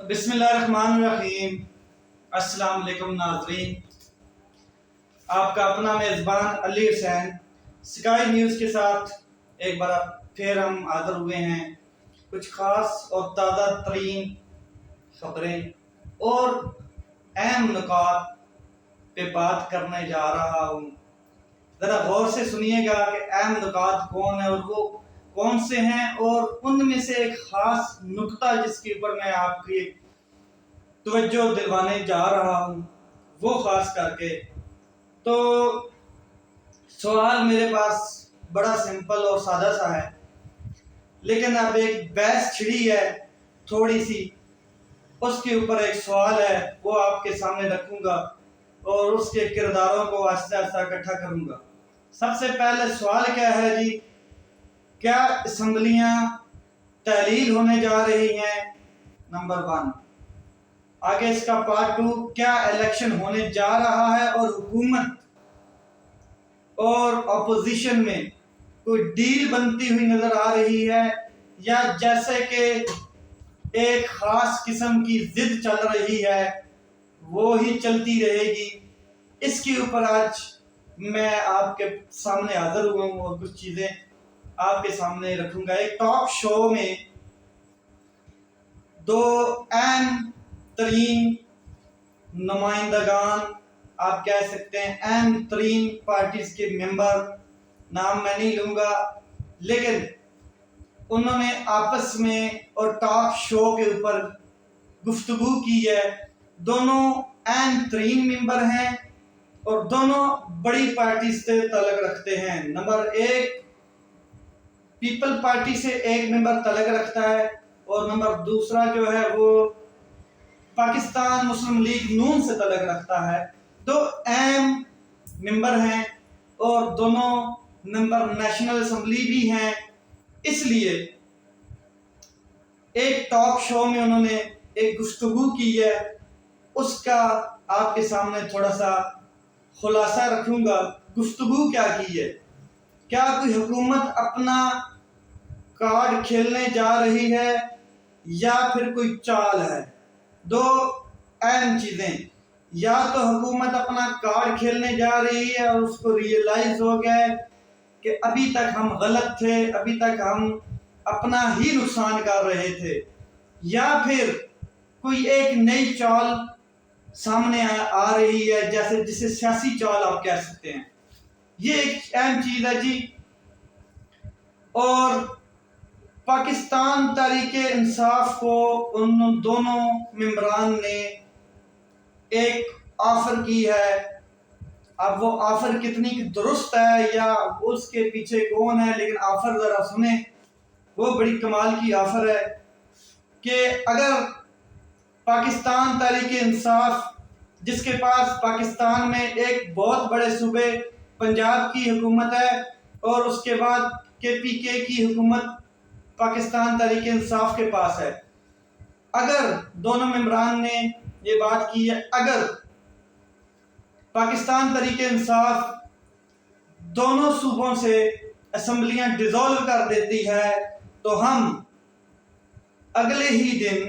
بسم اللہ الرحمن الرحیم۔ السلام علیکم ناظرین، آپ کا اپنا میزبان علی حسین سکائی نیوز کے ساتھ ایک بار پھر ہم حاضر ہوئے ہیں کچھ خاص اور تازہ ترین خبریں اور اہم نکات پہ بات کرنے جا رہا ہوں۔ ذرا غور سے سنیے گا کہ اہم نکات کون ہیں اور وہ کون سے ہیں، اور ان میں سے ایک خاص نکتہ جس کے اوپر میں آپ کی توجہ دلوانے جا رہا ہوں وہ خاص کر کے تو سوال میرے پاس بڑا سمپل اور سادہ سا ہے، لیکن اب ایک بحث چھڑی ہے تھوڑی سی، اس کے اوپر ایک سوال ہے وہ آپ کے سامنے رکھوں گا اور اس کے کرداروں کو آہستہ آہستہ اکٹھا کروں گا۔ سب سے پہلے سوال کیا ہے جی، کیا اسمبلیاں تحلیل ہونے جا رہی ہیں؟ نمبر 1۔ آگے اس کا پارٹ 2، کیا الیکشن ہونے جا رہا ہے اور حکومت اور اپوزیشن میں کوئی ڈیل بنتی ہوئی نظر آ رہی ہے، یا جیسے کہ ایک خاص قسم کی ضد چل رہی ہے وہی چلتی رہے گی؟ اس کے اوپر آج میں آپ کے سامنے حاضر ہوا ہوں اور کچھ چیزیں آپ کے سامنے رکھوں گا۔ ایک ٹاک شو میں دو اہم ترین نمائندگان، آپ کہہ سکتے ہیں اہم ترین پارٹیز کے ممبر، نام میں نہیں لوں گا، لیکن انہوں نے آپس میں اور ٹاک شو کے اوپر گفتگو کی ہے۔ دونوں اہم ترین ممبر ہیں اور دونوں بڑی پارٹی سے تعلق رکھتے ہیں۔ نمبر 1 پیپل پارٹی سے ایک ممبر تعلق رکھتا ہے اور نمبر دوسرا جو ہے وہ پاکستان مسلم لیگ نون سے تعلق رکھتا ہے۔ دو اہم ممبر ہیں اور دونوں ممبر نیشنل اسمبلی بھی ہیں، اس لیے ایک ٹاک شو میں انہوں نے ایک گفتگو کی ہے، اس کا آپ کے سامنے تھوڑا سا خلاصہ رکھوں گا۔ گفتگو کیا کی ہے؟ کیا کوئی حکومت اپنا کارڈ کھیلنے جا رہی ہے یا پھر کوئی چال ہے؟ دو اہم چیزیں، یا تو حکومت اپنا کارڈ کھیلنے جا رہی ہے اور اس کو ریئلائز ہو گیا ہے کہ ابھی تک ہم غلط تھے، ابھی تک ہم اپنا ہی نقصان کر رہے تھے، یا پھر کوئی ایک نئی چال سامنے آ رہی ہے جسے سیاسی چال آپ کہہ سکتے ہیں۔ یہ ایک اہم چیز ہے جی۔ اور پاکستان تحریک انصاف کو ان دونوں ممبران نے ایک آفر کی ہے۔ اب وہ آفر کتنی درست ہے یا اس کے پیچھے کون ہے، لیکن آفر ذرا سنیں، وہ بڑی کمال کی آفر ہے کہ اگر پاکستان تحریک انصاف، جس کے پاس پاکستان میں ایک بہت بڑے صوبے پنجاب کی حکومت ہے اور اس کے بعد KPK کی حکومت پاکستان تحریک انصاف کے پاس ہے، اگر دونوں ممبران نے یہ بات کی ہے، اگر پاکستان تحریک انصاف دونوں صوبوں سے اسمبلیاں ڈیزولو کر دیتی ہے تو ہم اگلے ہی دن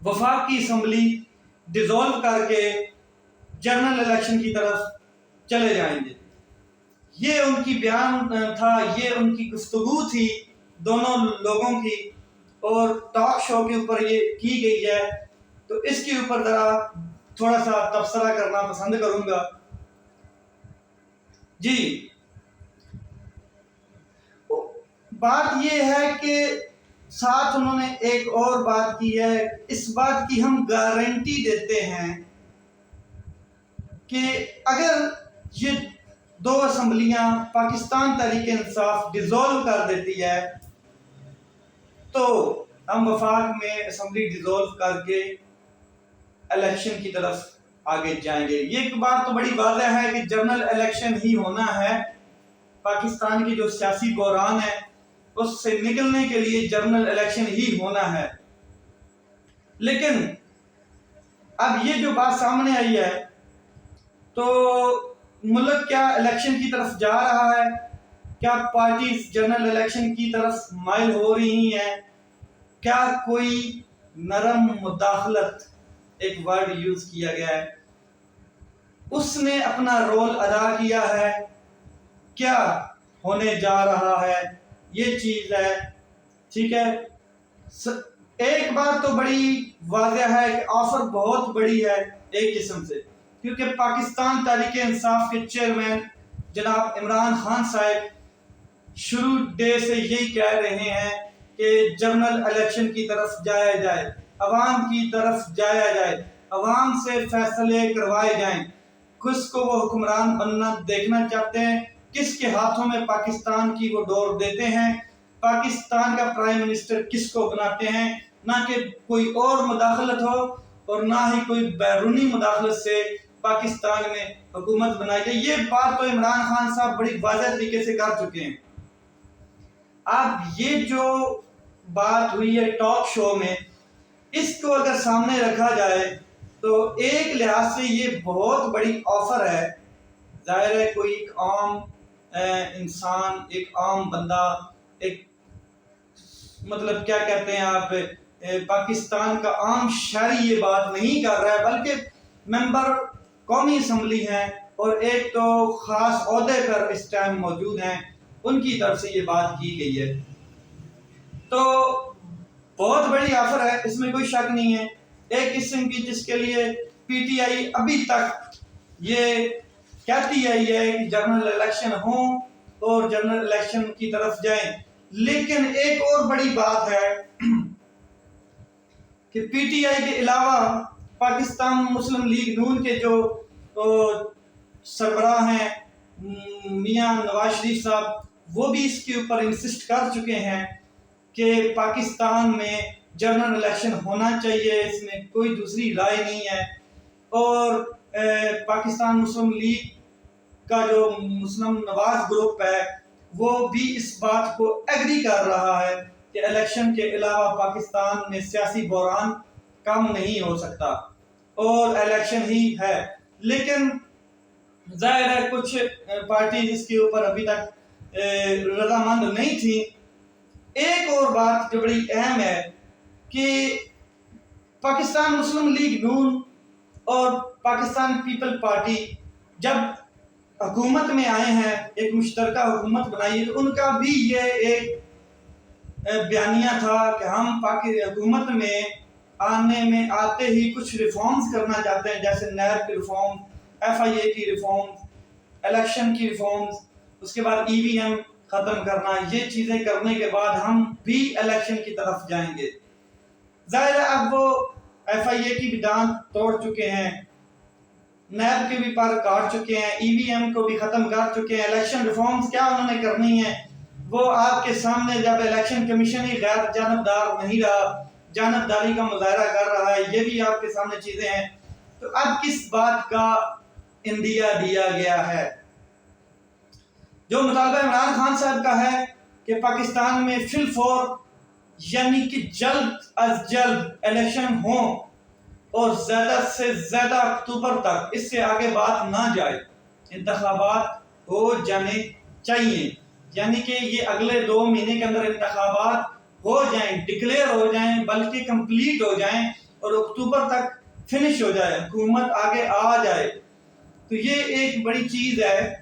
وفاقی اسمبلی ڈیزولو کر کے جنرل الیکشن کی طرف چلے جائیں گے۔ یہ ان کی بیان تھا، یہ ان کی گفتگو تھی دونوں لوگوں کی، اور ٹاک شو کے اوپر یہ کی گئی ہے، تو اس کے اوپر ذرا تھوڑا سا تبصرہ کرنا پسند کروں گا جی۔ بات یہ ہے کہ ساتھ انہوں نے ایک اور بات کی ہے، اس بات کی ہم گارنٹی دیتے ہیں کہ اگر یہ دو اسمبلیاں پاکستان تحریک انصاف ڈیزولو کر دیتی ہے تو ہم وفاق میں اسمبلی ڈیزولو کر کے الیکشن کی طرف آگے جائیں گے۔ یہ بات تو بڑی واضح ہے کہ جنرل الیکشن ہی ہونا ہے، پاکستان کی جو سیاسی بحران ہے اس سے نکلنے کے لیے جنرل الیکشن ہی ہونا ہے۔ لیکن اب یہ جو بات سامنے آئی ہے تو ملک کیا الیکشن کی طرف جا رہا ہے؟ کیا پارٹیز جنرل الیکشن کی طرف مائل ہو رہی ہیں؟ کیا کوئی نرم مداخلت ایک ورڈ یوز کیا گیا ہے، اس نے اپنا رول ادا کیا ہے. کیا ہونے جا رہا ہے یہ چیز ہے. ٹھیک ہے، ایک بات تو بڑی واضح ہے کہ آفر بہت بڑی ہے ایک قسم سے، کیونکہ پاکستان تحریک انصاف کے چیئرمین جناب عمران خان صاحب شروع ڈے سے یہی کہہ رہے ہیں کہ جنرل الیکشن کی طرف جایا جائے، عوام کی طرف جایا جائے، عوام سے فیصلے کروائے جائیں. کس کو وہ حکمران بننا دیکھنا چاہتے ہیں، کس کے ہاتھوں میں پاکستان کی وہ ڈور دیتے ہیں، پاکستان کا پرائم منسٹر کس کو بناتے ہیں، نہ کہ کوئی اور مداخلت ہو اور نہ ہی کوئی بیرونی مداخلت سے پاکستان میں حکومت بنائی جائے. یہ بات تو عمران خان صاحب بڑی واضح طریقے سے کر چکے ہیں. اب یہ جو بات ہوئی ہے ٹاک شو میں، اس کو اگر سامنے رکھا جائے تو ایک لحاظ سے یہ بہت بڑی آفر ہے. ظاہر ہے کوئی ایک عام انسان، ایک عام بندہ، ایک مطلب کیا کہتے ہیں آپ، پاکستان کا عام شہری یہ بات نہیں کر رہا ہے، بلکہ ممبر قومی اسمبلی ہیں اور ایک تو خاص عہدے پر اس ٹائم موجود ہیں، ان کی طرف سے یہ بات کی گئی ہے. تو بہت بڑی آفر ہے، اس میں کوئی شک نہیں ہے. ایک قسم کی جس کے لیے پی ٹی آئی ابھی تک یہ کہتی ہے کہ جنرل الیکشن ہوں اور جنرل الیکشن کی طرف جائیں. لیکن ایک اور بڑی بات ہے کہ پی ٹی آئی کے علاوہ پاکستان مسلم لیگ نون کے جو سربراہ ہیں میاں نواز شریف صاحب، وہ بھی اس کے اوپر انسسٹ کر چکے ہیں کہ پاکستان میں جنرل الیکشن ہونا چاہیے، اس میں کوئی دوسری رائے نہیں ہے. اور پاکستان مسلم لیگ کا جو مسلم نواز گروپ ہے وہ بھی اس بات کو ایگری کر رہا ہے کہ الیکشن کے علاوہ پاکستان میں سیاسی بحران کم نہیں ہو سکتا اور الیکشن ہی ہے. لیکن ظاہر ہے کچھ پارٹی اس کے اوپر ابھی تک رضامند نہیں تھی. ایک اور بات جو بڑی اہم ہے کہ پاکستان مسلم لیگ نون اور پاکستان پیپل پارٹی جب حکومت میں آئے ہیں، ایک مشترکہ حکومت بنائی ہے، تو ان کا بھی یہ ایک بیانیہ تھا کہ ہم حکومت میں آتے ہی کچھ ریفارمز کرنا چاہتے ہیں، جیسے نیب کی ریفارم، ایف آئی اے کی ریفارم، الیکشن کی ریفارمز، اس کے بعد ای وی ایم ختم کرنا. یہ چیزیں کرنے کے بعد ہم بھی الیکشن کی طرف جائیں گے. ظاہر ہے اب وہ ایف آئی اے کی بھی ڈانٹ توڑ چکے ہیں، نیب کے بھی پر کاٹ چکے ہیں، ای وی ایم کو بھی ختم کر چکے ہیں. الیکشن ریفارمز کیا انہوں نے کرنی ہے وہ آپ کے سامنے، جب الیکشن کمیشن ہی غیر جانبدار نہیں رہا، جانبداری کا مظاہرہ کر رہا ہے، یہ بھی آپ کے سامنے چیزیں ہیں. تو اب کس بات کا اندیا دیا گیا ہے؟ جو مطالبہ عمران خان صاحب کا ہے کہ پاکستان میں فی الفور یعنی کہ جلد از جلد الیکشن ہوں اور زیادہ سے زیادہ اکتوبر تک، اس سے آگے بات نہ جائے، انتخابات ہو جانے چاہیے. یعنی کہ یہ اگلے 2 مہینے کے اندر انتخابات ہو جائیں، ڈکلیئر ہو جائیں، بلکہ کمپلیٹ ہو جائیں اور اکتوبر تک فنش ہو جائے، حکومت آگے آ جائے. تو یہ ایک بڑی چیز ہے،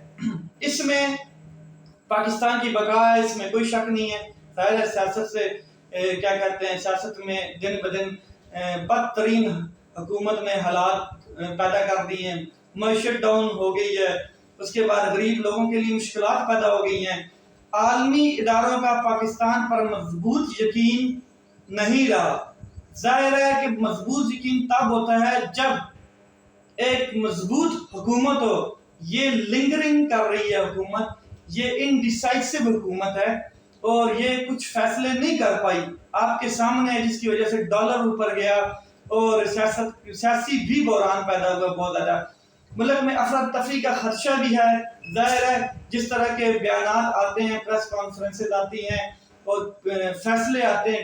اس میں پاکستان کی بقا ہے، اس میں کوئی شک نہیں ہے. ظاہر ہے سیاست سے کیا کہتے ہیں، سیاست میں دن بدن بدترین حکومت نے حالات پیدا کر دی ہیں. معیشت ڈاؤن ہو گئی ہے، اس کے بعد غریب لوگوں کے لیے مشکلات پیدا ہو گئی ہیں. عالمی اداروں کا پاکستان پر مضبوط یقین نہیں رہا. ظاہر ہے کہ مضبوط یقین تب ہوتا ہے جب ایک مضبوط حکومت ہو. یہ لنگرنگ کر رہی ہے حکومت، یہ انڈیسائسو حکومت ہے اور یہ کچھ فیصلے نہیں کر پائی آپ کے سامنے، جس کی وجہ سے ڈالر اوپر گیا اور سیاسی بھی بحران پیدا ہوا بہت زیادہ. ملک میں افراتفری کا خدشہ بھی ہے. ظاہر ہے جس طرح کے بیانات آتے ہیں، پریس کانفرنسز آتی ہیں اور فیصلے آتے ہیں،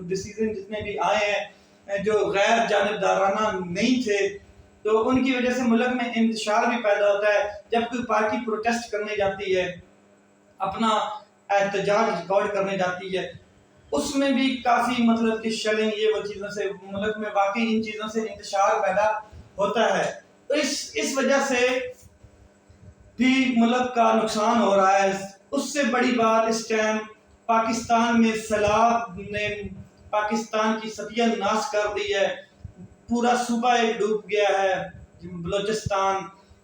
ڈیسیزن جتنے بھی آئے ہیں جو غیر جانبدارانہ نہیں تھے، تو ان کی وجہ سے ملک میں انتشار بھی پیدا ہوتا ہے. جب کوئی پارٹی پروٹیسٹ کرنے جاتی ہے، اپنا احتجاج ریکارڈ کرنے جاتی ہے، اس میں بھی کافی مطلب کہ شیلنگ یہ وہ چیزوں سے ملک میں واقعی ان چیزوں سے انتشار پیدا ہوتا ہے. تو اس وجہ سے بھی ملک کا نقصان ہو رہا ہے. اس سے بڑی بات اس ٹائم پاکستان میں سیلاب نے پاکستان کی ستیہ ناش کر دی ہے. پورا صوبہ ایک ڈوب گیا ہے بلوچستان,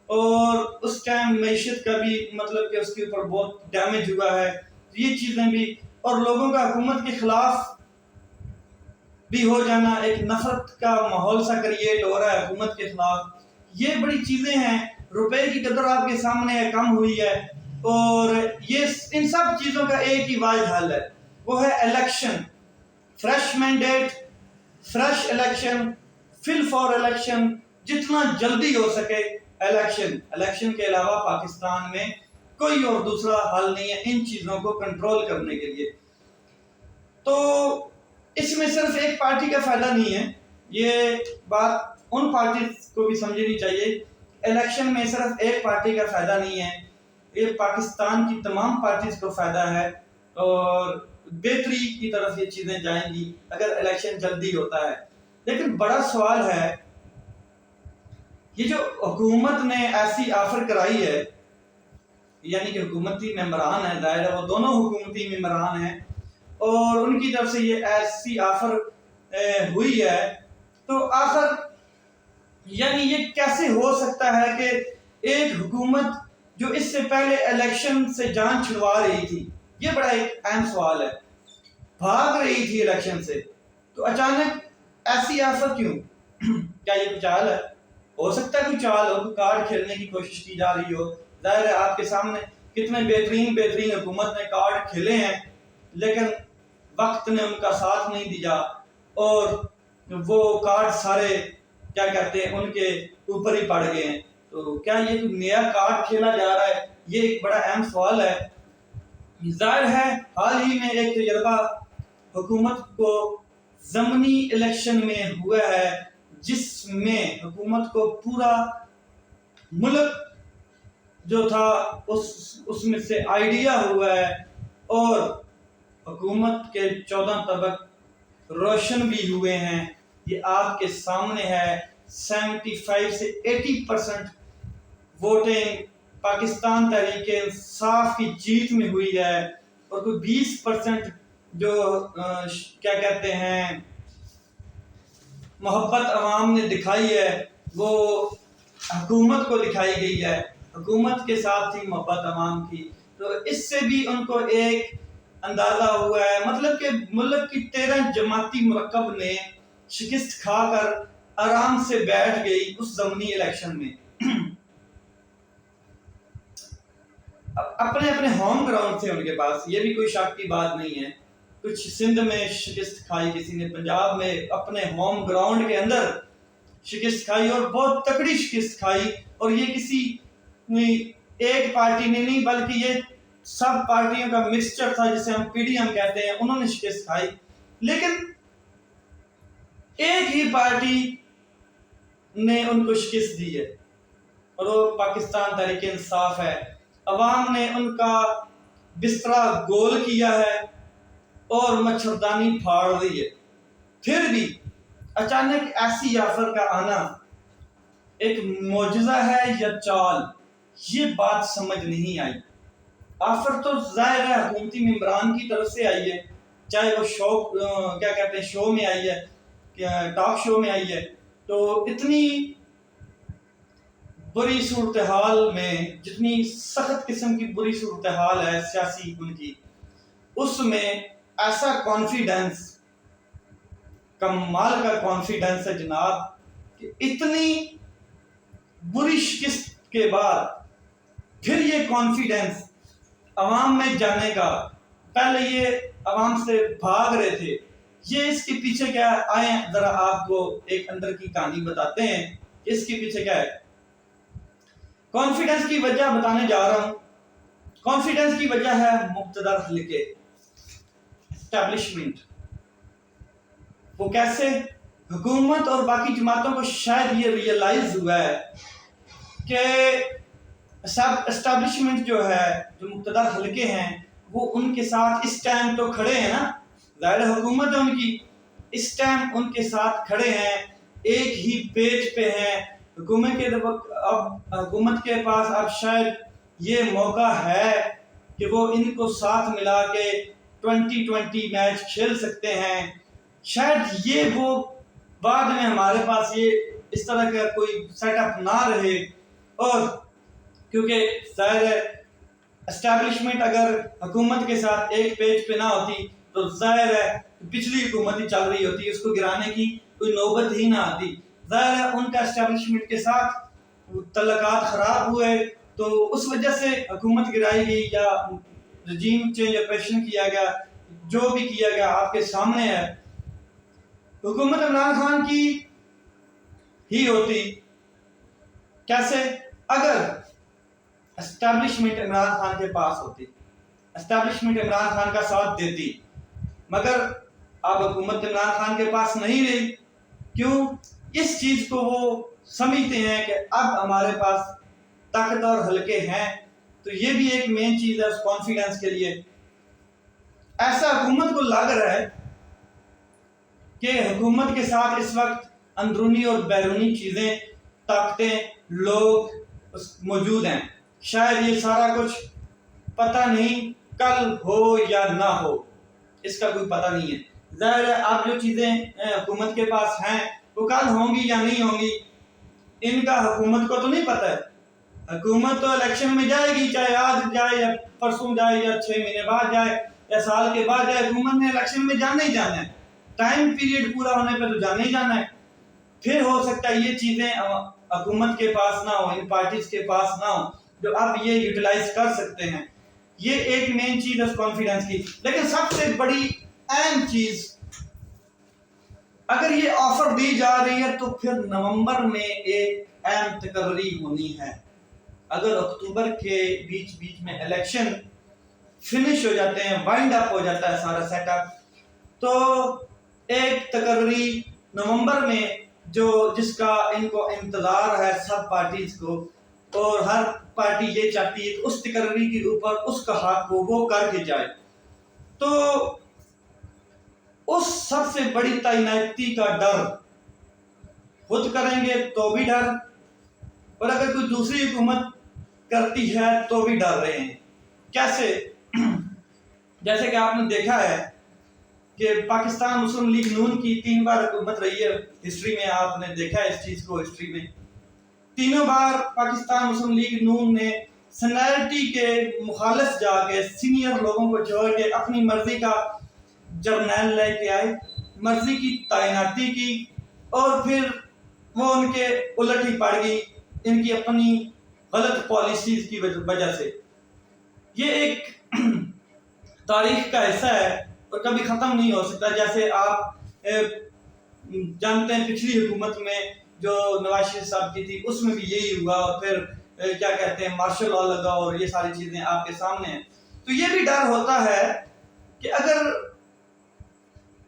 اور اس ٹائم معیشت کا بھی مطلب کہ اس کے اوپر بہت ڈیمیج ہوا ہے. یہ چیزیں بھی, اور لوگوں کا حکومت کے خلاف بھی ہو جانا, ایک نفرت کا ماحول سا کریٹ ہو رہا ہے حکومت کے خلاف. یہ بڑی چیزیں ہیں. روپے کی قدر آپ کے سامنے ہے, کم ہوئی ہے, اور یہ ان سب چیزوں کا ایک ہی واحد حل ہے, وہ ہے election. Fresh mandate, fresh election, full for election, جتنا جلدی ہو سکے الیکشن. الیکشن کے علاوہ پاکستان میں کوئی اور دوسرا حل نہیں ہے ان چیزوں کو کنٹرول کرنے کے لیے. تو اس میں صرف ایک پارٹی کا فائدہ نہیں ہے, یہ بات ان پارٹیز کو بھی سمجھنی چاہیے. الیکشن میں صرف ایک پارٹی کا فائدہ نہیں ہے, یہ پاکستان کی تمام پارٹیز کو فائدہ ہے, اور بہتری کی طرف یہ چیزیں جائیں گی اگر الیکشن جلدی ہوتا ہے. لیکن بڑا سوال ہے, یہ جو حکومت نے ایسی آفر کرائی ہے, یعنی کہ حکومتی ممبران ہیں, ظاہر ہے وہ دونوں حکومتی ممبران ہیں, اور ان کی طرف سے یہ ایسی آفر ہوئی ہے, تو آخر یعنی یہ کیسے ہو سکتا ہے کہ ایک حکومت جو اس سے پہلے الیکشن سے جان چھڑوا رہی تھی, یہ بڑا ایک اہم سوال ہے, بھاگ رہی تھی الیکشن سے, تو اچانک ایسی آفر کیوں؟ کیا یہ کوئی چال ہے؟ ہو سکتا ہے کوئی چال ہو, کوئی کارڈ کھیلنے کی کوشش کی جا رہی ہو. ظاہر ہے آپ کے سامنے کتنے بہترین حکومت نے کارڈ کھیلے ہیں, لیکن وقت نے ان کا ساتھ نہیں دیا, اور وہ کارڈ سارے کیا کہتے ہیں ان کے اوپر ہی پڑ گئے ہیں. تو کیا یہ کوئی نیا کارڈ کھیلا جا رہا ہے؟ یہ ایک بڑا اہم سوال ہے. ظاہر ہے حال ہی میں ایک تجربہ حکومت کو ضمنی الیکشن میں ہوا ہے, جس میں حکومت کو پورا ملک جو تھا اس میں سے آئیڈیا ہوا ہے, اور حکومت کے 14 طبق روشن بھی ہوئے ہیں. یہ آپ کے سامنے ہے. 75 سے 80% ووٹنگ پاکستان تحریک انصاف کی جیت میں ہوئی ہے, اور کوئی 20% جو کیا کہتے ہیں محبت عوام نے دکھائی ہے, وہ حکومت کو دکھائی گئی ہے. حکومت کے ساتھ ہی محبت عوام کی. تو اس سے بھی ان کو ایک اندازہ ہوا ہے, مطلب کہ ملک کی 13 جماعتی مرکب نے شکست کھا کر آرام سے بیٹھ گئی اس ضمنی الیکشن میں. اپنے اپنے ہوم گراؤنڈ تھے ان کے پاس, یہ بھی کوئی شک کی بات نہیں ہے. کچھ سندھ میں شکست کھائی کسی نے, پنجاب میں اپنے ہوم گراؤنڈ کے اندر شکست کھائی, اور بہت تکڑی شکست کھائی. اور یہ کسی ایک پارٹی نے نہیں, بلکہ یہ سب پارٹیوں کا مکسچر تھا, جسے ہم پی ڈی ایم کہتے ہیں, انہوں نے شکست کھائی. لیکن ایک ہی پارٹی نے ان کو شکست دی ہے, اور وہ پاکستان تحریک انصاف ہے. عوام نے ان کا بسترا گول کیا ہے اور مچھردانی پھاڑ دی ہے. پھر بھی اچانک ایسی آفر کا آنا ایک معجزہ ہے یا چال, یہ بات سمجھ نہیں آئی. آفر تو ظاہر ہے حکومتی ممبران کی طرف سے آئی ہے, چاہے وہ شو میں آئی ہے, ٹاک شو میں آئی ہے. تو اتنی بری صورتحال میں, جتنی سخت قسم کی بری صورتحال ہے سیاسی ان کی, اس میں ایسا کانفیڈنس, کمال کا کانفیڈنس ہے جناب, کہ اتنی بری شکست کے بعد پھر یہ کانفیڈنس عوام میں جانے کا. پہلے یہ عوام سے بھاگ رہے تھے, یہ اس کے پیچھے کیا ہے؟ آئیں ذرا آپ کو ایک اندر کی کہانی بتاتے ہیں, اس کے پیچھے کیا ہے. کانفیڈنس کی وجہ بتانے جا رہا ہوں. کانفیڈنس کی وجہ ہے مقتدر حلقے, اسٹیبلشمنٹ. وہ کیسے؟ حکومت اور باقی جماعتوں کو شاید یہ ریئلائز ہوا ہے کہ اسٹیبلشمنٹ جو ہے, جو مقتدر حلقے ہیں, وہ ان کے ساتھ اس ٹائم تو کھڑے ہیں نا, ظاہر حکومت ہے ان کی، اس ٹائم ان کے ساتھ کھڑے ہیں، ایک ہی پیج پہ ہیں۔ حکومت کے پاس اب شاید یہ موقع ہے کہ وہ ان کو ساتھ ملا کے 2020 میچ کھیل سکتے ہیں۔ شاید یہ وہ بعد میں ہمارے پاس یہ اس طرح کا کوئی سیٹ اپ نہ رہے، اور کیونکہ ظاہر ہے اسٹیبلشمنٹ اگر حکومت کے ساتھ ایک پیج پہ نہ ہوتی تو ظاہر ہے پچھلی حکومت ہی چل رہی ہوتی، اس کو گرانے کی کوئی نوبت ہی نہ آتی۔ ظاہر ہے ان کا اسٹیبلشمنٹ کے ساتھ تعلقات خراب ہوئے تو اس وجہ سے حکومت گرائی گئی یا رجیم چینج آپریشن کیا گیا، جو بھی کیا گیا آپ کے سامنے ہے۔ حکومت عمران خان کی ہی ہوتی، کیسے؟ اگر اسٹیبلشمنٹ عمران خان کے پاس ہوتی، اسٹیبلشمنٹ عمران خان کا ساتھ دیتی، مگر اب حکومت عمران خان کے پاس نہیں رہی۔ کیوں؟ اس چیز کو وہ سمجھتے ہیں کہ اب ہمارے پاس طاقت اور حلقے ہیں، تو یہ بھی ایک مین چیز ہے اس کانفیڈنس کے لیے۔ ایسا حکومت کو لگ رہا ہے کہ حکومت کے ساتھ اس وقت اندرونی اور بیرونی چیزیں، طاقتیں، لوگ موجود ہیں۔ شاید یہ سارا کچھ پتہ نہیں کل ہو یا نہ ہو، اس کا کوئی پتہ نہیں ہے۔ ظاہر ہے اب جو چیزیں حکومت کے پاس ہیں وہ کل ہوں گی یا نہیں ہوں گی، ان کا حکومت کو تو نہیں پتہ ہے۔ حکومت تو الیکشن میں جائے گی، چاہے آج جائے یا پرسوں جائے یا 6 مہینے بعد جائے یا سال کے بعد جائے، حکومت نے الیکشن میں جانا ہی جانا ہے، ٹائم پیریڈ پورا ہونے پہ تو جانا ہی جانا ہے۔ پھر ہو سکتا ہے یہ چیزیں حکومت کے پاس نہ ہو، ان پارٹیز کے پاس نہ ہو جو اب یہ یوٹیلائز کر سکتے ہیں۔ یہ ایک مین چیز ہے کانفیڈنس کی۔ لیکن سب سے بڑی اہم چیز، اگر یہ آفر دی جا رہی ہے تو پھر نومبر میں ایک اہم تقرری ہونی ہے۔ اگر اکتوبر کے بیچ میں الیکشن فنش ہو جاتے ہیں، وائنڈ اپ ہو جاتا ہے سارا سیٹ اپ، تو ایک تقرری نومبر میں جس کا ان کو انتظار ہے سب پارٹیز کو، اور ہر پارٹی یہ چاہتی ہے کہ اس تقرری کے اوپر اس کا حق وہ کر کے جائے، تو اس سب سے بڑی تعیناتی کا ڈر، خود کریں گے تو بھی ڈر، اور اگر کوئی دوسری حکومت کرتی ہے تو بھی ڈر رہے ہیں۔ کیسے؟ جیسے کہ آپ نے دیکھا ہے کہ پاکستان مسلم لیگ نون کی 3 بار حکومت رہی ہے، ہسٹری میں آپ نے دیکھا ہے اس چیز کو، ہسٹری میں تینوں بار پاکستان مسلم لیگ نون نے سینیرٹی کے مخالف جا کے سینئر لوگوں کو چھوڑ کے اپنی مرضی کا جرنیل لے کے آئے، مرضی کی تعیناتی کی، اور پھر وہ ان کے الٹ ہی پڑ گئی ان کی اپنی غلط پالیسیز کی وجہ سے۔ یہ ایک تاریخ کا حصہ ہے اور کبھی ختم نہیں ہو سکتا۔ جیسے آپ جانتے ہیں پچھلی حکومت میں جو نواز شریف صاحب کی تھی اس میں بھی یہی ہوا، اور پھر کیا کہتے ہیں مارشل لا لگا، اور یہ ساری چیزیں آپ کے سامنے ہیں۔ تو یہ بھی ڈر ہوتا ہے کہ اگر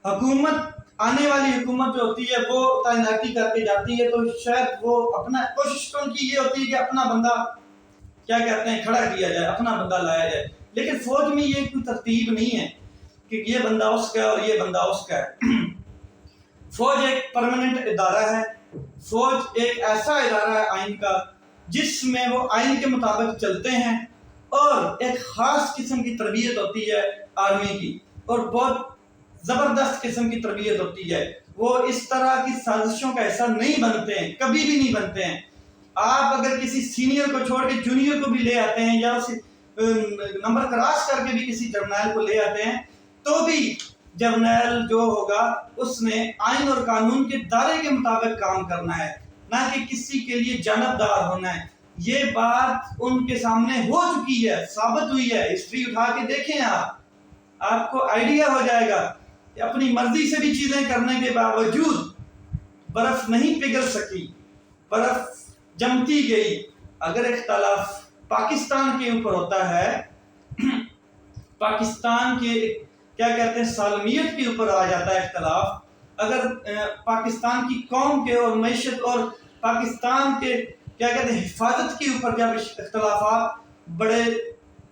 حکومت، آنے والی حکومت جو ہوتی ہے وہ تعیناتی کر کے جاتی ہے تو شاید وہ اپنا کوشش تو ان کی یہ ہوتی ہے کہ اپنا بندہ کیا کہتے ہیں کھڑا کیا جائے، اپنا بندہ لایا جائے۔ لیکن فوج میں یہ کوئی ترتیب نہیں ہے کہ یہ بندہ اس کا ہے اور یہ بندہ اس کا ہے۔ فوج ایک پرماننٹ ادارہ ہے، فوج ایک ایسا ادارہ ہے آئین کا جس میں وہ آئین کے مطابق چلتے ہیں، اور ایک خاص قسم کی تربیت ہوتی ہے آرمی کی، اور بہت زبردست قسم کی تربیت ہوتی ہے۔ وہ اس طرح کی سازشوں کا حصہ نہیں بنتے ہیں، کبھی بھی نہیں بنتے ہیں۔ آپ اگر کسی سینئر کو چھوڑ کے جونیئر کو بھی لے آتے ہیں، یا نمبر کراس کر کے بھی کسی جرنیل کو لے آتے ہیں، تو بھی جرنیل جو ہوگا اس نے آئین اور قانون کے دائرے کے مطابق کام کرنا ہے، نہ کہ کسی کے لیے جانبدار ہونا ہے۔ یہ بات ان کے سامنے ہو چکی ہے، ثابت ہوئی ہے، ہسٹری اٹھا کے دیکھیں آپ کو آئیڈیا ہو جائے گا کہ اپنی مرضی سے بھی چیزیں کرنے کے باوجود برف نہیں پگھل سکی، برف جمتی گئی۔ اگر اختلاف پاکستان کے اوپر ہوتا ہے، پاکستان کے کیا کہتے ہیں سالمیت کے اوپر آ جاتا ہے اختلاف، اگر پاکستان کی قوم کے اور معیشت اور پاکستان کے کیا کہتے ہیں حفاظت کے اوپر جب اختلافات بڑے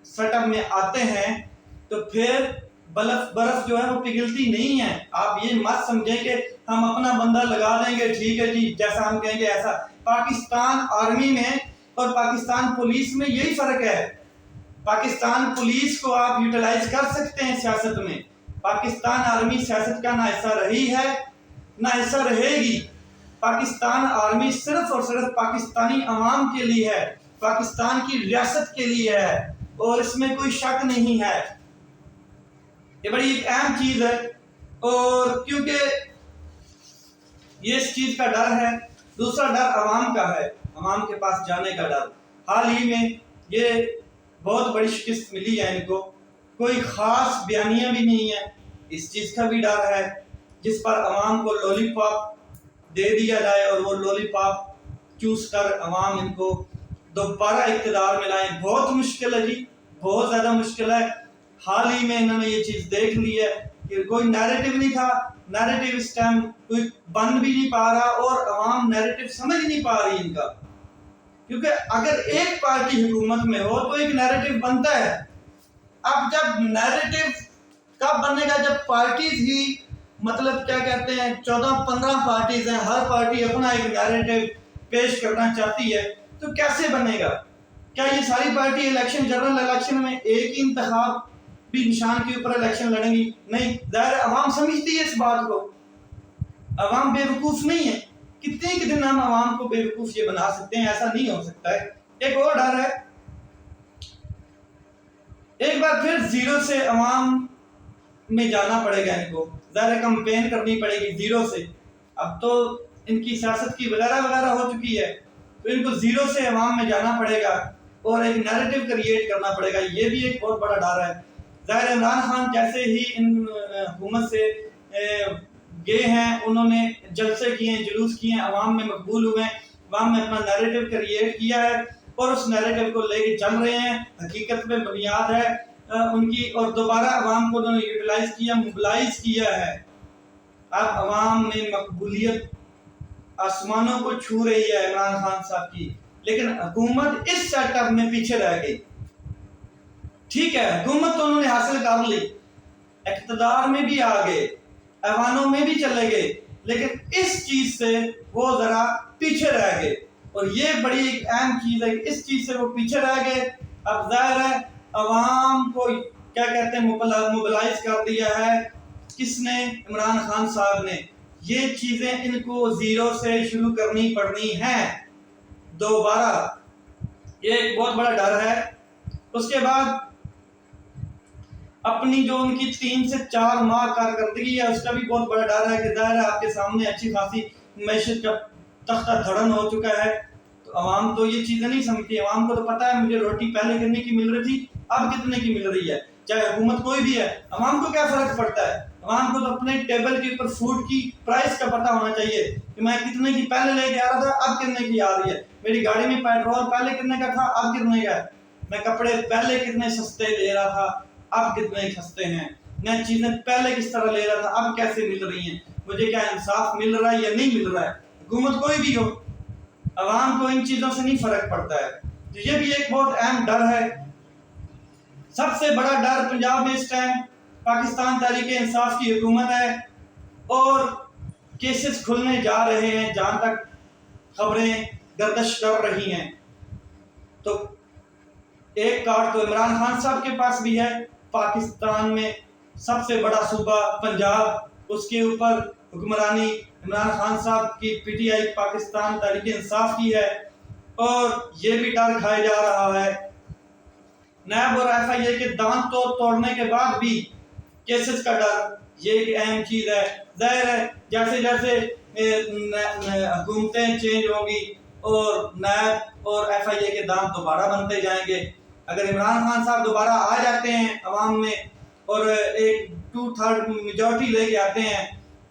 سیٹ اپ میں آتے ہیں، تو پھر برف جو ہے وہ پگھلتی نہیں ہے. آپ یہ مت سمجھیں کہ ہم اپنا بندہ لگا دیں گے ٹھیک ہے جی جیسا ہم کہیں گے ایسا. پاکستان آرمی میں اور پاکستان پولیس میں یہی فرق ہے. پاکستان پولیس کو آپ یوٹیلائز کر سکتے ہیں سیاست میں. پاکستان آرمی سیاست کا نہ حصہ رہی ہے نہ حصہ رہے گی. پاکستان آرمی صرف اور صرف پاکستانی عوام کے لیے ہے, پاکستان کی ریاست کے لیے ہے, اور اس میں کوئی شک نہیں ہے. یہ بڑی ایک اہم چیز ہے, اور کیونکہ یہ اس چیز کا ڈر ہے. دوسرا ڈر عوام کا ہے, عوام کے پاس جانے کا ڈر. حال ہی میں یہ بہت بڑی شکست ملی ہے ان کو, کوئی خاص بیانیہ بھی نہیں ہے. اس چیز کا بھی ڈر ہے جس پر عوام کو لولی پاپ دے دیا جائے اور وہ لولی پاپ چوس کر عوام ان کو دوبارہ اقتدار میں لائیں. بہت مشکل ہے جی, بہت زیادہ مشکل ہے. حال ہی میں انہوں نے یہ چیز دیکھ لی ہے کہ کوئی نیریٹو نہیں تھا, نیریٹو اس ٹائم کوئی بن بھی نہیں پا رہا, اور عوام نیریٹو سمجھ نہیں پا رہی ان کا. کیونکہ اگر ایک پارٹی حکومت میں ہو تو ایک نیریٹو بنتا ہے. اب جب نیریٹو کب بنے گا, جب پارٹیز ہی مطلب کیا کہتے ہیں 14-15 پارٹیز ہیں, ہر پارٹی اپنا ایک نیریٹو پیش کرنا چاہتی ہے, تو کیسے بنے گا؟ کیا یہ ساری پارٹی الیکشن جنرل الیکشن میں ایک ہی انتخاب بھی نشان کے اوپر الیکشن لڑیں گی؟ نہیں. ظاہر عوام سمجھتی ہے اس بات کو, عوام بے وقوف نہیں ہے. کتنے دن ہم عوام کو بے وقوف یہ بنا سکتے ہیں؟ ایسا نہیں ہو سکتا ہے. ایک اور ڈر ہے, ایک بار پھر زیرو سے عوام میں جانا پڑے گا ان کو. ظاہر کمپین کرنی پڑے گی زیرو سے. اب تو ان کی سیاست کی وغیرہ وغیرہ ہو چکی ہے, تو ان کو زیرو سے عوام میں جانا پڑے گا اور ایک نیریٹو کریٹ کرنا پڑے گا. یہ بھی ایک بہت بڑا ڈر ہے. ظاہر عمران خان جیسے ہی ان حکومت سے گئے ہیں, انہوں نے جلسے کیے ہیں, جلوس کیے ہیں, عوام میں مقبول ہوئے ہیں, عوام میں اپنا نیریٹو کریٹ کیا ہے اور اس نیریٹو کو لے کے چل رہے ہیں. حقیقت میں بنیاد ہے ان کی, اور دوبارہ عوام کو انہوں نے یوٹیلائز کیا, موبلائز کیا ہے. اب عوام میں مقبولیت آسمانوں کو چھو رہی ہے عمران خان صاحب کی, لیکن حکومت اس سیٹ اپ میں پیچھے رہ گئی. ٹھیک ہے, حکومت تو انہوں نے حاصل کر لی, اقتدار میں بھی آ گئے, ایوانوں میں بھی چلے گئے, لیکن اس چیز سے وہ ذرا پیچھے رہ گئے, اور یہ بڑی ایک اہم چیز ہے کہ اس چیز سے وہ پیچھے رہ گئے. اب ظاہر ہے عوام کو کیا کہتے ہیں موبلائز کر دیا ہے. کس نے؟ عمران خان صاحب نے. یہ چیزیں ان کو زیرو سے شروع کرنی پڑنی ہیں دوبارہ. یہ ایک بہت بڑا ڈر ہے. اس کے بعد اپنی جو ان کی 3 سے 4 ماہ کارکردگی ہے اس کا بھی بہت بڑا ڈر ہے کہ ظاہر ہے آپ کے سامنے اچھی خاصی معیشت کا تختہ دھڑن ہو چکا ہے. تو عوام تو یہ چیزیں نہیں سمجھتی. عوام کو تو پتا ہے مجھے روٹی پہلے کتنے کی مل رہی تھی, اب کتنے کی مل رہی ہے, چاہے حکومت کوئی بھی ہے. عوام کو کیا فرق پڑتا ہے؟ عوام کو تو اپنے ٹیبل کے اوپر فوڈ کی پرائس کا پتہ ہونا چاہیے کہ میں کتنے کی پہلے لے کے آ رہا تھا, اب کتنے کی آ رہی ہے. میری گاڑی میں پیٹرول پہلے کتنے کا تھا, اب کتنے کا ہے. میں کپڑے پہلے کتنے سستے لے رہا تھا, اب کتنے سستے ہیں. میں چیزیں پہلے کس طرح لے رہا تھا, اب کیسے مل رہی ہیں. مجھے کیا انصاف مل رہا ہے یا نہیں مل رہا ہے. حکومت کوئی بھی ہو, عوام کو ان چیزوں سے نہیں فرق پڑتا ہے. تو یہ بھی ایک بہت اہم ڈر ہے. سب سے بڑا ڈر پنجاب میں اس ٹائم پاکستان تحریک انصاف کی حکومت ہے, اور کیسز کھلنے جا رہے ہیں جہاں تک خبریں گردش کر رہی ہیں. تو ایک کارڈ تو عمران خان صاحب کے پاس بھی ہے. پاکستان میں سب سے بڑا صوبہ پنجاب, اس کے اوپر حکمرانی عمران خان صاحب کی P T I Pakistan Tehreek Insaf کی ہے, اور یہ بھی ڈر کھایا جا رہا ہے. نیب اور ایف آئی اے کے دانت توڑنے کے بعد بھی کیسز کا ڈر, یہ ایک اہم چیز ہے. ظاہر ہے جیسے جیسے حکومتیں چینج ہوں گی اور نیب اور ایف آئی اے کے دانت دوبارہ بنتے جائیں گے. اگر عمران خان صاحب دوبارہ آ جاتے ہیں عوام میں اور ایک 2/3 میجورٹی لے کے آتے ہیں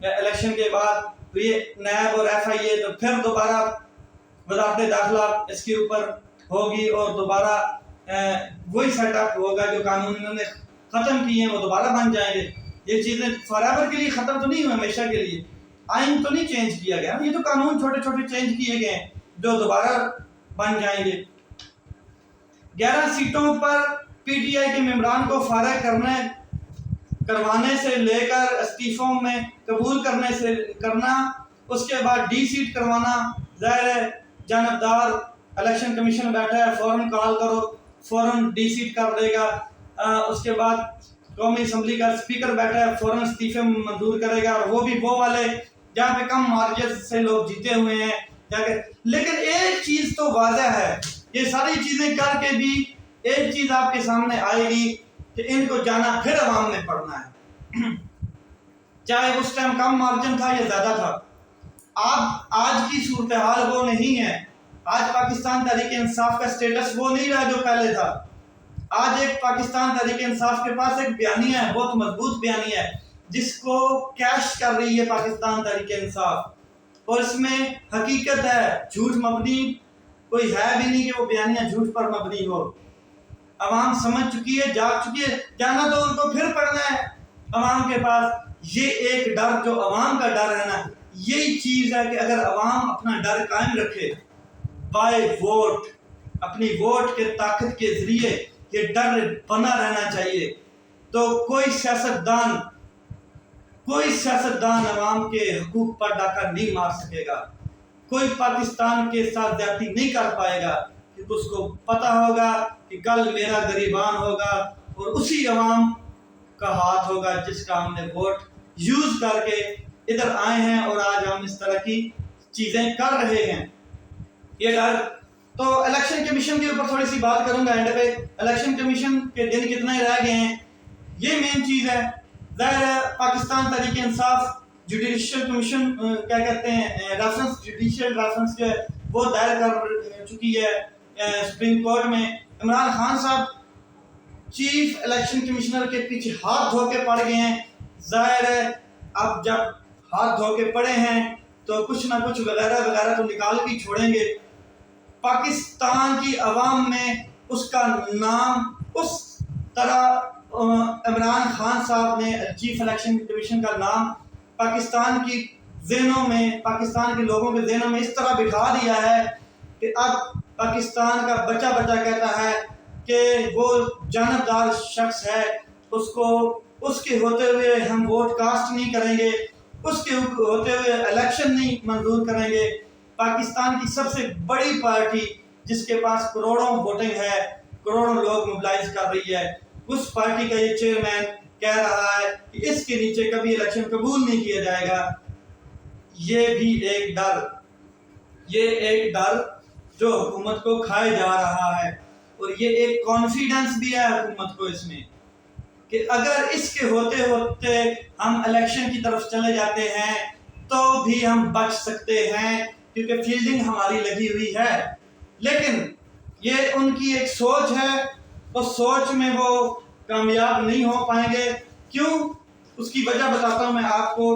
الیکشن کے بعد, تو یہ نیب اور ایف آئی اے تو پھر دوبارہ وزارت داخلہ اس کے اوپر ہوگی, اور دوبارہ وہی سیٹ اپ ہوگا جو قانون انہوں نے ختم کیے ہیں وہ دوبارہ بن جائیں گے. یہ چیزیں فوراور کے لیے ختم تو نہیں ہوئے, ہمیشہ کے لیے. آئین تو نہیں چینج کیا گیا, یہ تو قانون چھوٹے چھوٹے چینج کیے گئے ہیں جو دوبارہ بن جائیں گے. 11 سیٹوں پر پی ٹی آئی کے ممبران کو فارغ کروانے سے لے کر استعفوں میں قبول کرنا، اس کے بعد ڈی سیٹ کروانا، ظاہر ہے جانبدار الیکشن کمیشن بیٹھا ہے، فوراً کال کرو، فوراً ڈی سیٹ کر دے گا۔ اس کے بعد قومی اسمبلی کا اسپیکر بیٹھا ہے، فوراً استعفے منظور کرے گا، اور وہ بھی وہ والے جہاں پہ کم مارجن سے لوگ جیتے ہوئے ہیں۔ لیکن ایک چیز تو واضح ہے، یہ ساری چیزیں کر کے بھی ایک چیز آپ کے سامنے آئے گی کہ ان کو جانا پھر عوام میں پڑنا ہے، چاہے اس ٹائم کم مارجن تھا یا زیادہ تھا۔ آج کی صورتحال وہ نہیں ہے، آج پاکستان تحریک انصاف کا سٹیٹس وہ نہیں رہا جو پہلے تھا۔ آج ایک پاکستان تحریک انصاف کے پاس ایک بیانیہ ہے، بہت مضبوط بیانیہ ہے، جس کو کیش کر رہی ہے پاکستان تحریک انصاف، اور اس میں حقیقت ہے، جھوٹ مبنی کوئی ہے بھی نہیں کہ وہ بیانیہ جھوٹ پر مبنی ہو۔ عوام سمجھ چکی ہے، جاگ چکی ہے، جانا تو ان کو پھر پڑنا ہے عوام کے پاس۔ یہ ایک ڈر جو عوام کا ڈر ہے نا، یہی چیز ہے کہ اگر عوام اپنا ڈر قائم رکھے بائی ووٹ، اپنی ووٹ کے طاقت کے ذریعے یہ ڈر بنا رہنا چاہیے، تو کوئی سیاستدان عوام کے حقوق پر ڈاکہ نہیں مار سکے گا، کوئی پاکستان کے ساتھ زیادتی نہیں کر پائے گا، کیونکہ اس کو پتا ہوگا کہ کل میرا گریبان ہوگا اور اسی عوام کا ہاتھ ہوگا جس کا ہم نے ووٹ یوز کر کے ادھر آئے ہیں اور آج ہم اس طرح کی چیزیں کر رہے ہیں۔ یہ ڈر تو الیکشن کمیشن کے اوپر تھوڑی سی بات کروں گا اینڈ پہ۔ الیکشن کمیشن کے دن کتنے رہ گئے ہیں، یہ مین چیز ہے۔ ظاہر ہے پاکستان تحریک انصاف جوڈیشل کمیشن کیا کہتے ہیں جوڈیشل ریفرنس جو ہے وہ دائر کر چکی ہے سپریم کورٹ میں۔ عمران خان صاحب چیف الیکشن کمشنر کے پیچھے ہاتھ دھو کے پڑ گئے ہیں۔ ظاہر ہے اب جب ہاتھ دھو کے پڑے ہیں تو کچھ نہ کچھ وغیرہ وغیرہ تو نکال کے چھوڑیں گے۔ پاکستان کی عوام میں اس کا نام اس طرح عمران خان صاحب نے چیف الیکشن کمیشن کا نام پاکستان کی ذہنوں میں، پاکستان کے لوگوں کے ذہنوں میں اس طرح بٹھا دیا ہے کہ اب پاکستان کا بچہ بچہ کہتا ہے کہ وہ جانبدار شخص ہے، اس کے ہوتے ہوئے ہم ووٹ کاسٹ نہیں کریں گے، اس کے ہوتے ہوئے الیکشن نہیں منظور کریں گے۔ پاکستان کی سب سے بڑی پارٹی جس کے پاس کروڑوں ووٹنگ ہے، کروڑوں لوگ موبلائز کر رہی ہے، اس پارٹی کا یہ چیئرمین کہہ رہا ہے کہ اس کے نیچے کبھی الیکشن قبول نہیں کیا جائے گا۔ یہ بھی ایک ڈر جو حکومت کو کھائے جا رہا ہے، اور یہ ایک کانفیڈنس بھی ہے حکومت کو اس میں کہ اگر اس کے ہوتے ہوتے ہم الیکشن کی طرف چلے جاتے ہیں تو بھی ہم بچ سکتے ہیں کیونکہ فیلڈنگ ہماری لگی ہوئی ہے۔ لیکن یہ ان کی ایک سوچ ہے، اس سوچ میں وہ کامیاب نہیں ہو پائیں گے۔ کیوں؟ اس کی وجہ بتاتا ہوں میں آپ کو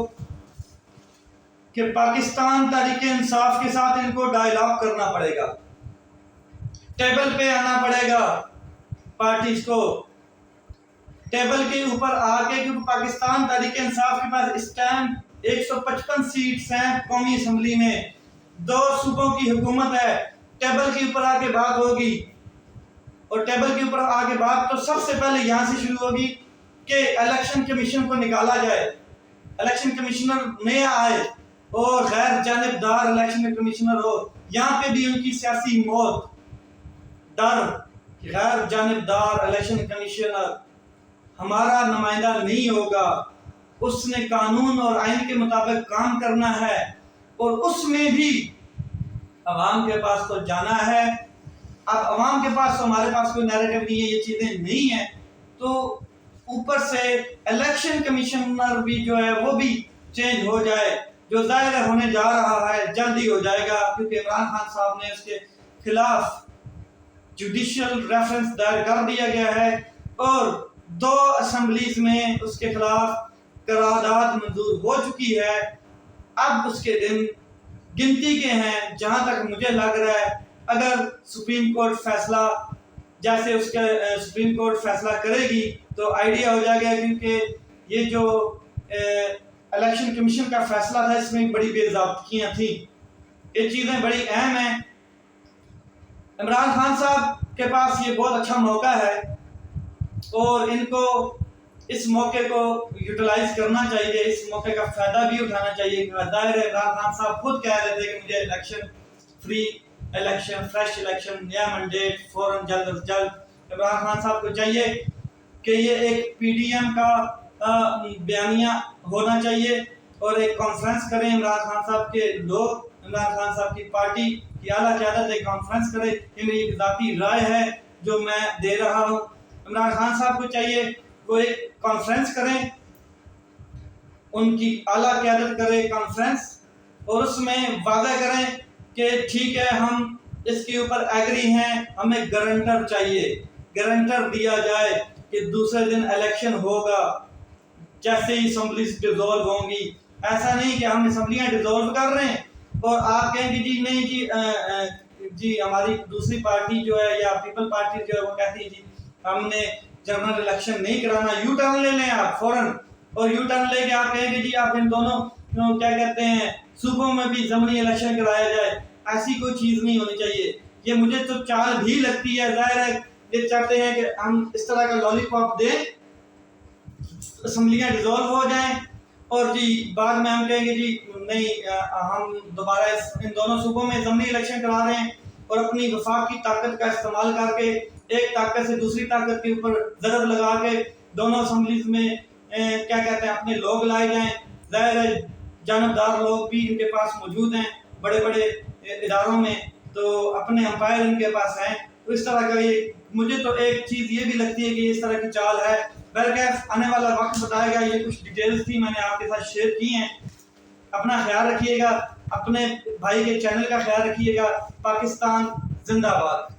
کہ پاکستان تحریک انصاف کے ساتھ ان کو ڈائیلاگ کرنا پڑے گا، ٹیبل پہ آنا پڑے گا پارٹیز کو، ٹیبل کے اوپر آ کے، کیونکہ پاکستان تحریک انصاف کے پاس اس ٹائم 155 سیٹس ہیں قومی اسمبلی میں، 2 صوبوں کی حکومت ہے۔ ٹیبل کے اوپر آ کے بات ہوگی، اور ٹیبل کے اوپر آ کے بات تو سب سے پہلے یہاں سے شروع ہوگی کہ الیکشن کمیشن کو نکالا جائے، الیکشن کمیشنر نیا آئے اور غیر جانبدار الیکشن کمیشنر ہو۔ یہاں پہ بھی ان کی سیاسی موت، ڈر، غیر جانبدار الیکشن کمیشنر ہمارا نمائندہ نہیں ہوگا، اس نے قانون اور آئین کے مطابق کام کرنا ہے، اور اس میں بھی عوام کے پاس تو جانا ہے۔ اب عوام کے پاس تو ہمارے پاس کوئی نیریٹو نہیں ہے، یہ چیزیں نہیں ہیں، تو اوپر سے الیکشن کمیشنر بھی جو ہے وہ بھی چینج ہو جائے، جو ظاہر ہونے جا رہا ہے، جلدی ہو جائے گا، کیونکہ عمران خان صاحب نے اس کے خلاف جوڈیشل ریفرنس دائر کر دیا گیا ہے، اور 2 اسمبلیز میں اس کے خلاف قرارداد منظور ہو چکی ہے۔ اب اس کے دن گنتی کے ہیں، جہاں تک مجھے لگ رہا ہے اگر سپریم کورٹ فیصلہ جیسے اس کے سپریم کورٹ فیصلہ کرے گی تو آئیڈیا ہو جائے گا، کیونکہ یہ جو الیکشن کمیشن کا فیصلہ تھا اس میں بڑی بے ضابطگیاں تھیں، یہ چیزیں بڑی اہم ہیں۔ عمران خان صاحب کے پاس یہ بہت اچھا موقع ہے، اور ان کو اس موقع کو یوٹیلائز کرنا چاہیے، اس موقع کا فائدہ بھی اٹھانا چاہیے. ظاہر ہے عمران خان صاحب خود کہہ رہے تھے کہ مجھے election, free election, fresh election, نیا منڈیٹ فوراً جلد از جلد. عمران خان صاحب کو چاہیے کہ یہ ایک پی ڈی ایم کا بیانیہ ہونا چاہیے اور ایک کانفرنس کریں. عمران خان صاحب کے لوگ، عمران خان صاحب کی پارٹی کی اعلیٰ قیادت ایک کانفرنس کرے. یہ میری ایک ذاتی رائے ہے جو میں دے رہا ہوں. عمران خان صاحب کو چاہیے وہ ایک کانفرنس کریں، ان کی اعلیٰ قیادت کرے کانفرنس، اور اس میں وعدہ کریں کہ ٹھیک ہے ہم اس کے اوپر ایگری ہیں، ہمیں گارنٹر چاہیے، گارنٹر دیا جائے کہ دوسرے دن الیکشن ہوگا جیسے ہی اسمبلیز ڈیزولو ہوں گی. ایسا نہیں کہ ہم اسمبلیاں ڈیزولو کر رہے ہیں اور آپ کہیں گے جی نہیں جی ہماری دوسری پارٹی جو ہے یا پیپل پارٹی جو ہے وہ کہتی ہے جی ہم نے جنرل الیکشن نہیں کرانا. یو ٹرن لے لیں آپ فوراً، اور یو ٹرن لے کے آپ کہیں گے جی آپ ان دونوں کیا کہتے ہیں صوبوں میں بھی ضمنی الیکشن کرایا جائے. ایسی کوئی چیز نہیں ہونی چاہیے. یہ مجھے تو چال بھی لگتی ہے، ظاہر ہے یہ چاہتے ہیں کہ ہم اس طرح کا لالی پاپ دیں، اسمبلیاں ڈیزولو ہو جائیں اور جی بعد میں ہم کہیں گے جی نہیں ہم دوبارہ ان دونوں صوبوں میں ضمنی الیکشن کرا رہے ہیں، اور اپنی وفاق کی طاقت کا استعمال کر کے ایک طاقت سے دوسری طاقت کے اوپر ضرب لگا کے دونوں اسمبلیز میں کیا کہتے ہیں اپنے لوگ لائے جائیں. ظاہر ہے جانبدار لوگ بھی ان کے پاس موجود ہیں بڑے بڑے اداروں میں، تو اپنے امپائر ان کے پاس ہیں. تو اس طرح کا یہ مجھے تو ایک چیز یہ بھی لگتی ہے کہ اس طرح کی چال ہے. بہرکیف آنے والا وقت بتائے گا. یہ کچھ ڈیٹیلز تھی میں نے آپ کے ساتھ شیئر کی ہیں. اپنا خیال رکھیے گا، اپنے بھائی کے چینل کا خیال رکھیے گا. پاکستان زندہ باد.